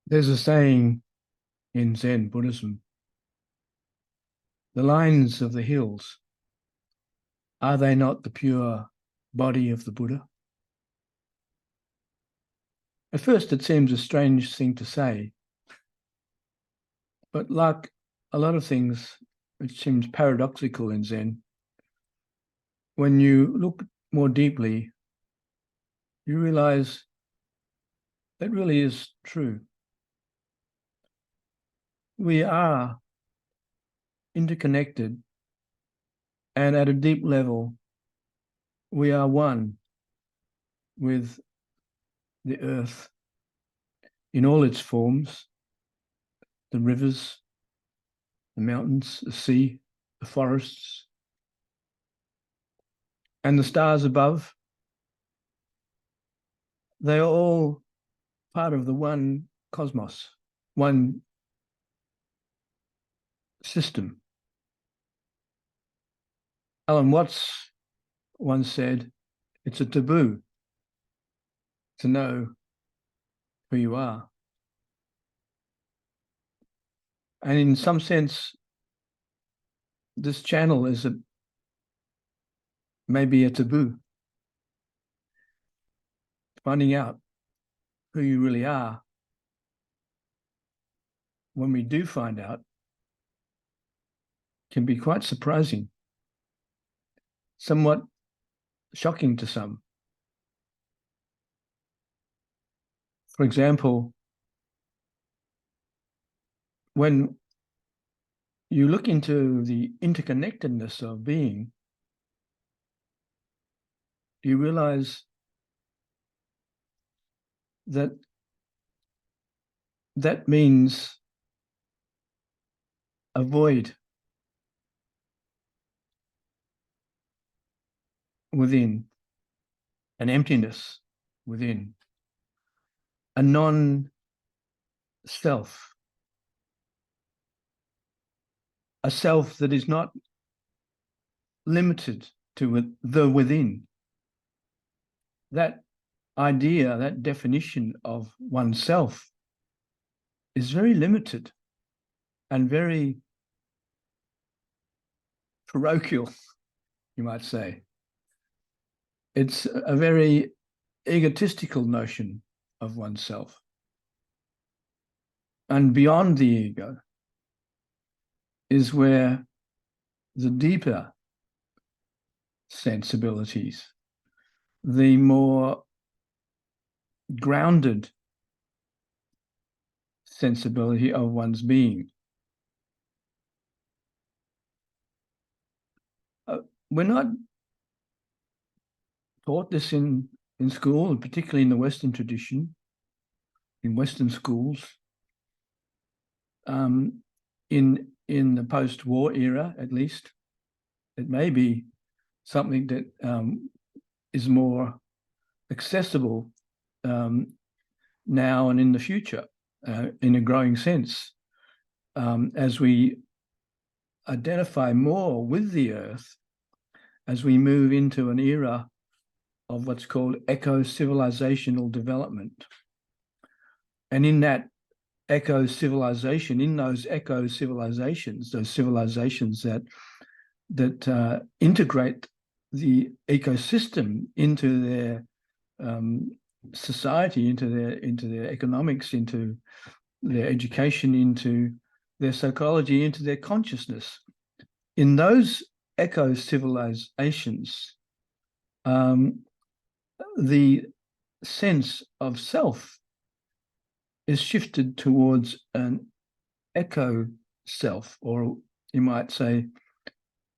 There's a saying in Zen Buddhism, the lines of the hills, are they not the pure body of the Buddha? At first, it seems a strange thing to say, but like a lot of things, it seems paradoxical in Zen. When you look more deeply, you realize that really is true. We are interconnected, and at a deep level, we are one with the earth in all its forms, the rivers, the mountains, the sea, the forests, and the stars above. They are all part of the one cosmos, one system. Alan Watts once said, it's a taboo to know who you are. And in some sense, this channel is maybe a taboo. Finding out who you really are, when we do find out, can be quite surprising, somewhat shocking to some. For example, when you look into the interconnectedness of being, you realize that that means a void within, an emptiness within, a non-self, a self that is not limited to the within. That idea, that definition of oneself is very limited and very parochial, you might say. It's a very egotistical notion of oneself. And beyond the ego is where the deeper sensibilities, the more grounded sensibility of one's being. We're not taught this in school, particularly in the Western tradition, in Western schools. In the post-war era, at least, it may be something that is more accessible now and in the future, in a growing sense, as we identify more with the earth, as we move into an era of what's called eco-civilizational development. And in that eco-civilization, in those eco-civilizations, those civilizations that integrate the ecosystem into their society, into their economics, into their education, into their psychology, into their consciousness. In those eco-civilizations, the sense of self is shifted towards an echo self, or you might say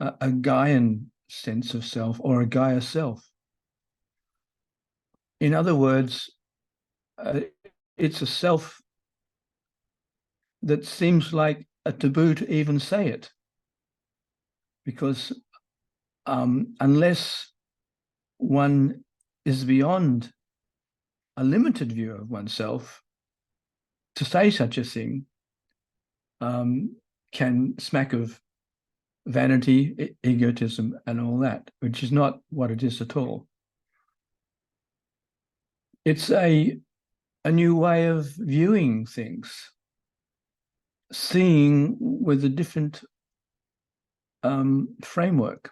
a Gaian sense of self, or a Gaia self. In other words, it's a self that seems like a taboo to even say it, because unless one is beyond a limited view of oneself, to say such a thing can smack of vanity, egotism, and all that, which is not what it is at all. It's a a new way of viewing things, seeing with a different framework,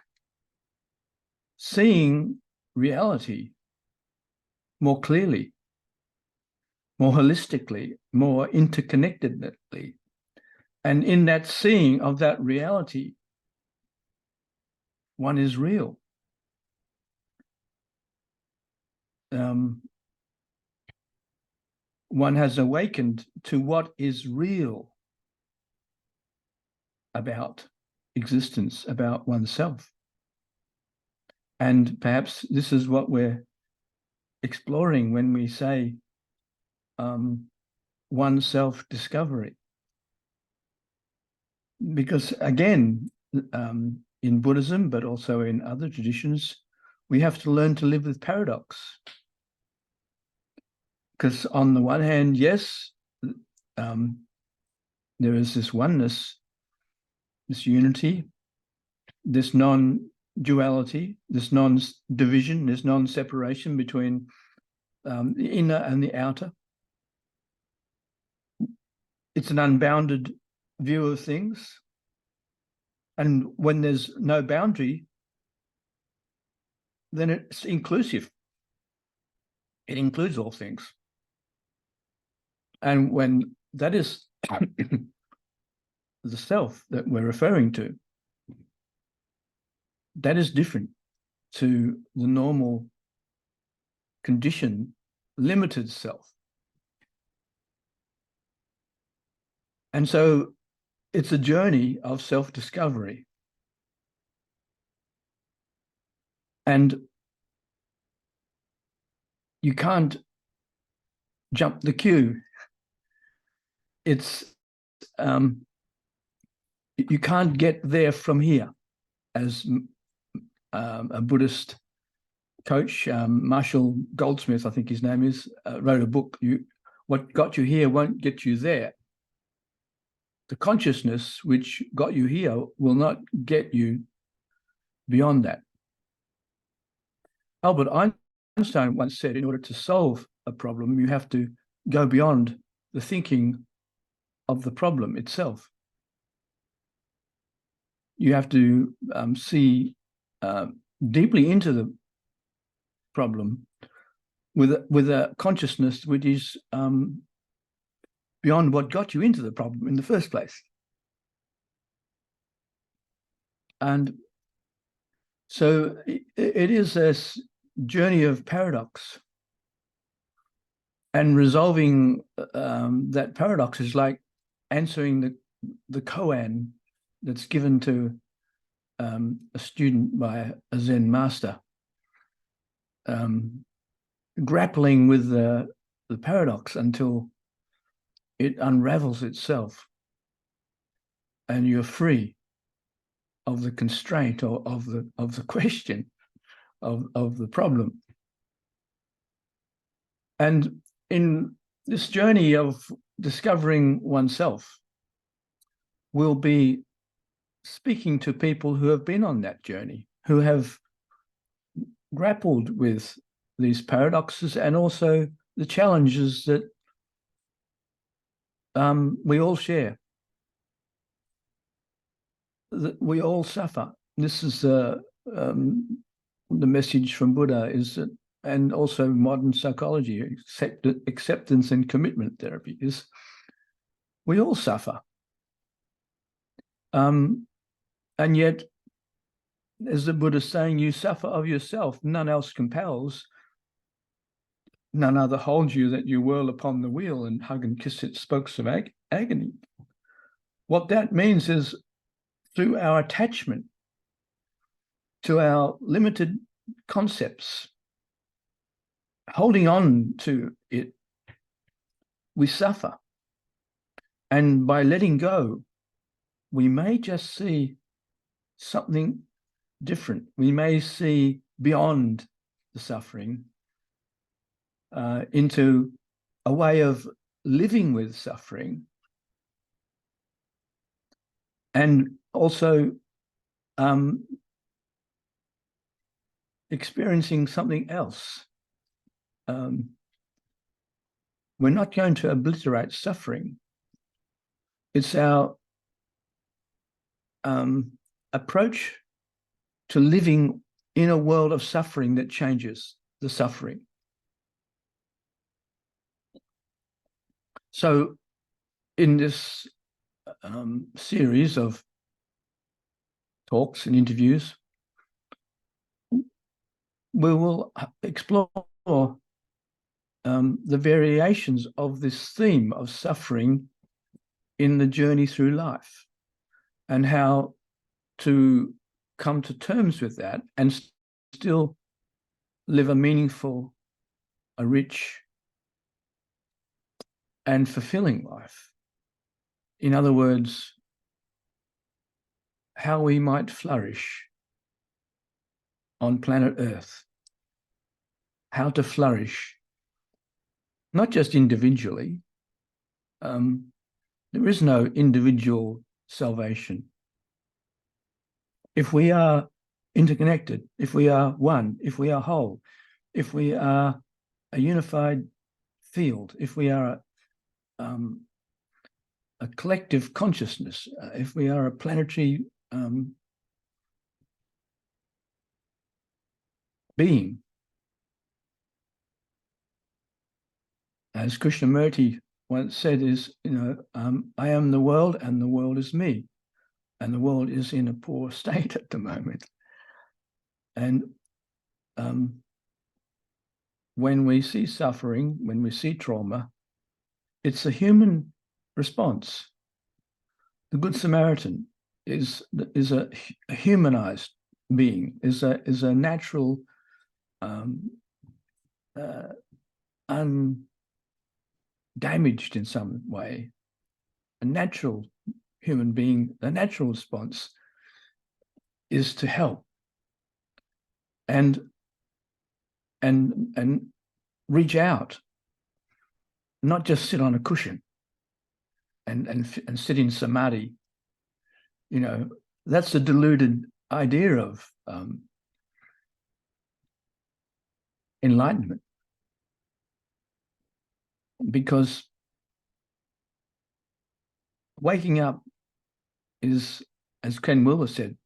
seeing reality more clearly, more holistically, more interconnectedly. And in that seeing of that reality, one is real. One has awakened to what is real about existence, about oneself. And perhaps this is what we're exploring when we say one self-discovery. Because again, in Buddhism, but also in other traditions, we have to learn to live with paradox. Because on the one hand, yes, there is this oneness, this unity, this non-duality, this non-division, this non-separation between the inner and the outer. It's an unbounded view of things. And when there's no boundary, then it's inclusive. It includes all things. And when that is the self that we're referring to, that is different to the normal, conditioned, limited self. And so it's a journey of self-discovery. And you can't jump the queue. It's you can't get there from here. As a Buddhist coach, Marshall Goldsmith, I think his name is, wrote a book, What Got You Here Won't Get You There. The consciousness which got you here will not get you beyond that. Albert Einstein once said, in order to solve a problem, you have to go beyond the thinking of the problem itself. You have to see deeply into the problem with a consciousness which is beyond what got you into the problem in the first place. And so it is this journey of paradox. And resolving that paradox is like answering the koan that's given to a student by a Zen master, grappling with the paradox until it unravels itself and you're free of the constraint or of the question of the problem. And in this journey of discovering oneself, we'll be speaking to people who have been on that journey, who have grappled with these paradoxes and also the challenges that we all share, that we all suffer. This is the message from Buddha, is that, and also modern psychology, acceptance and commitment therapy, is we all suffer. And yet, as the Buddha is saying, you suffer of yourself, none else compels, none other holds you, that you whirl upon the wheel and hug and kiss its spokes of agony. What that means is, through our attachment to our limited concepts, holding on to it, we suffer. And by letting go, we may just see something different. We may see beyond the suffering into a way of living with suffering, and also experiencing something else. we're not going to obliterate suffering. It's our approach to living in a world of suffering that changes the suffering. So in this series of talks and interviews, we will explore the variations of this theme of suffering in the journey through life, and how to come to terms with that and still live a meaningful, a rich, and fulfilling life. In other words, how we might flourish on planet Earth, how to flourish, not just individually. There is no individual salvation. If we are interconnected, if we are one, if we are whole, if we are a unified field, if we are a collective consciousness, if we are a planetary being, as Krishnamurti once said, I am the world and the world is me, and the world is in a poor state at the moment. And when we see suffering, when we see trauma, it's a human response. The Good Samaritan is a humanized being, is a natural, undamaged in some way, a natural human being. The natural response is to help and reach out, not just sit on a cushion and sit in samadhi. That's a deluded idea of enlightenment, because waking up is, as Ken Wilber said,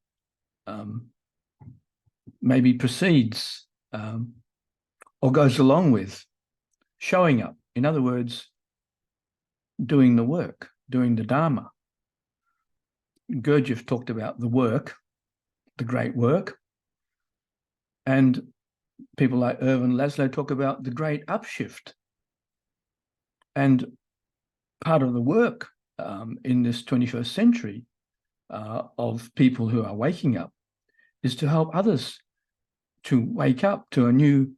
maybe precedes or goes along with showing up. In other words, doing the work, doing the Dharma. Gurdjieff talked about the work, the great work, and people like Erwin Laszlo talk about the great upshift. And part of the work in this 21st century of people who are waking up is to help others to wake up to a new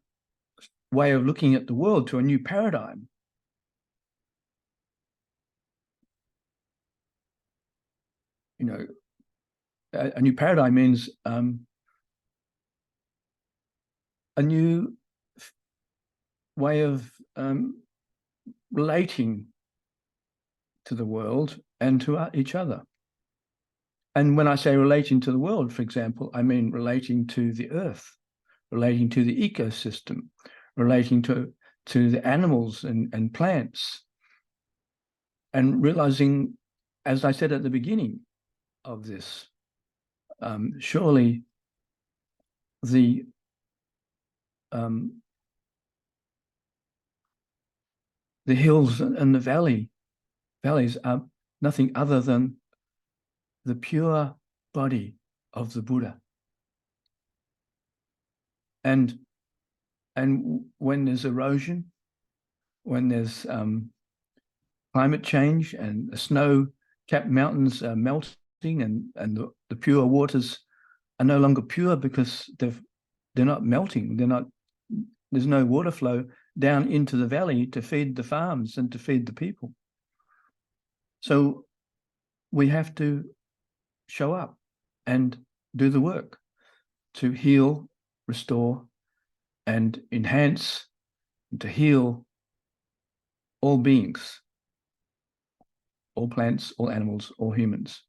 way of looking at the world, to a new paradigm. A new paradigm means a new way of relating to the world and to each other. And when I say relating to the world, for example, I mean relating to the earth, relating to the ecosystem, relating to the animals and plants, and realizing, as I said at the beginning of this, surely the hills and the valleys are nothing other than the pure body of the Buddha. And when there's erosion, when there's climate change and the snow-capped mountains are melting and the pure waters are no longer pure because they're not melting, there's no water flow down into the valley to feed the farms and to feed the people. So we have to show up and do the work to heal, restore, and enhance, and to heal all beings, all plants, all animals, all humans.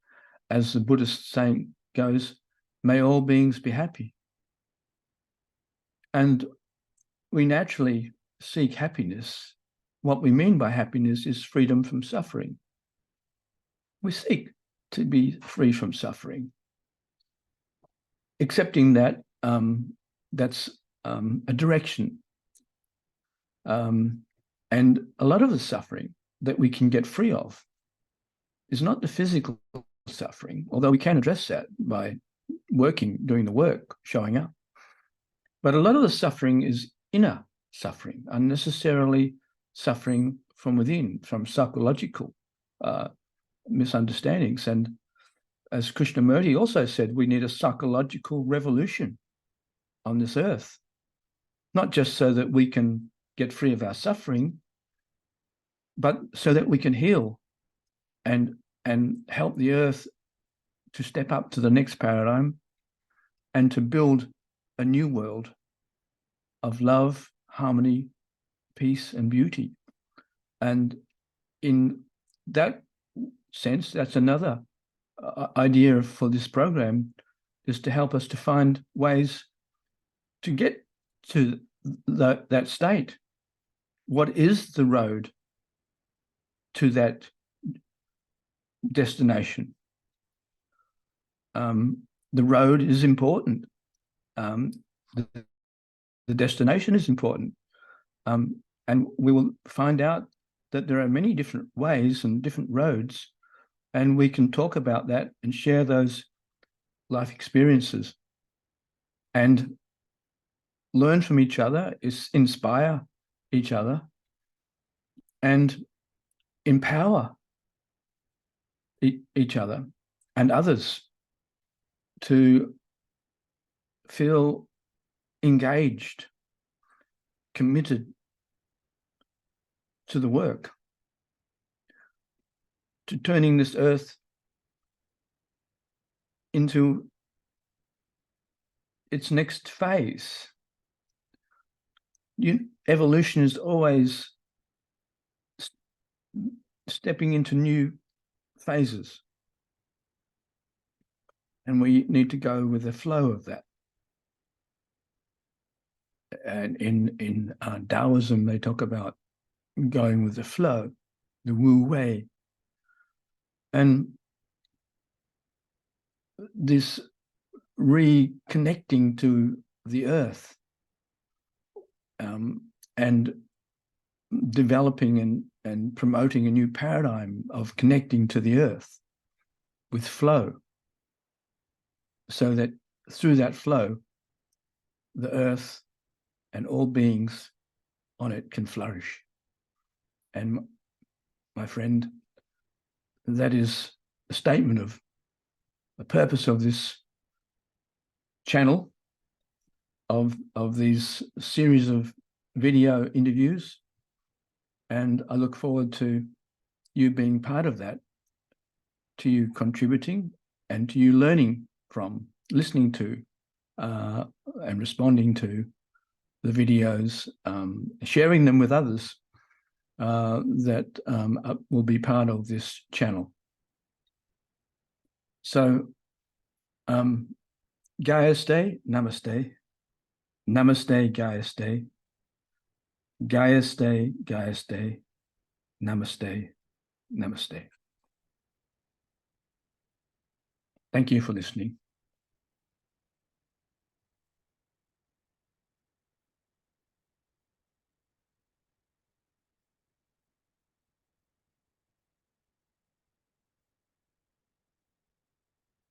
As the Buddhist saying goes, may all beings be happy. And we naturally seek happiness what we mean by happiness is freedom from suffering. We seek to be free from suffering, accepting that that's a direction. And a lot of the suffering that we can get free of is not the physical suffering, although we can address that by working, doing the work, showing up. But a lot of the suffering is inner suffering, unnecessarily suffering from within, from psychological misunderstandings. And as Krishnamurti also said, we need a psychological revolution on this earth, not just so that we can get free of our suffering, but so that we can heal and help the earth to step up to the next paradigm and to build a new world of love, harmony, peace, and beauty. And in that sense, that's another idea for this program, is to help us to find ways to get to that state. What is the road to that destination? The road is important. The destination is important. And we will find out that there are many different ways and different roads, and we can talk about that and share those life experiences and learn from each other, inspire each other, and empower each other and others to feel engaged, committed to the work, to turning this earth into its next phase. Evolution is always stepping into new phases, and we need to go with the flow of that. And in Taoism, they talk about going with the flow, the Wu Wei. And this reconnecting to the earth and developing and promoting a new paradigm of connecting to the earth with flow, so that through that flow, the earth and all beings on it can flourish. And my friend, that is a statement of the purpose of this channel, of these series of video interviews. And I look forward to you being part of that, to you contributing, and to you learning from, listening to, and responding to the videos, sharing them with others that will be part of this channel. So, Gayasте, Namaste, Namaste, Gayasте, Gayasте, Gayasте, Namaste, Namaste. Thank you for listening.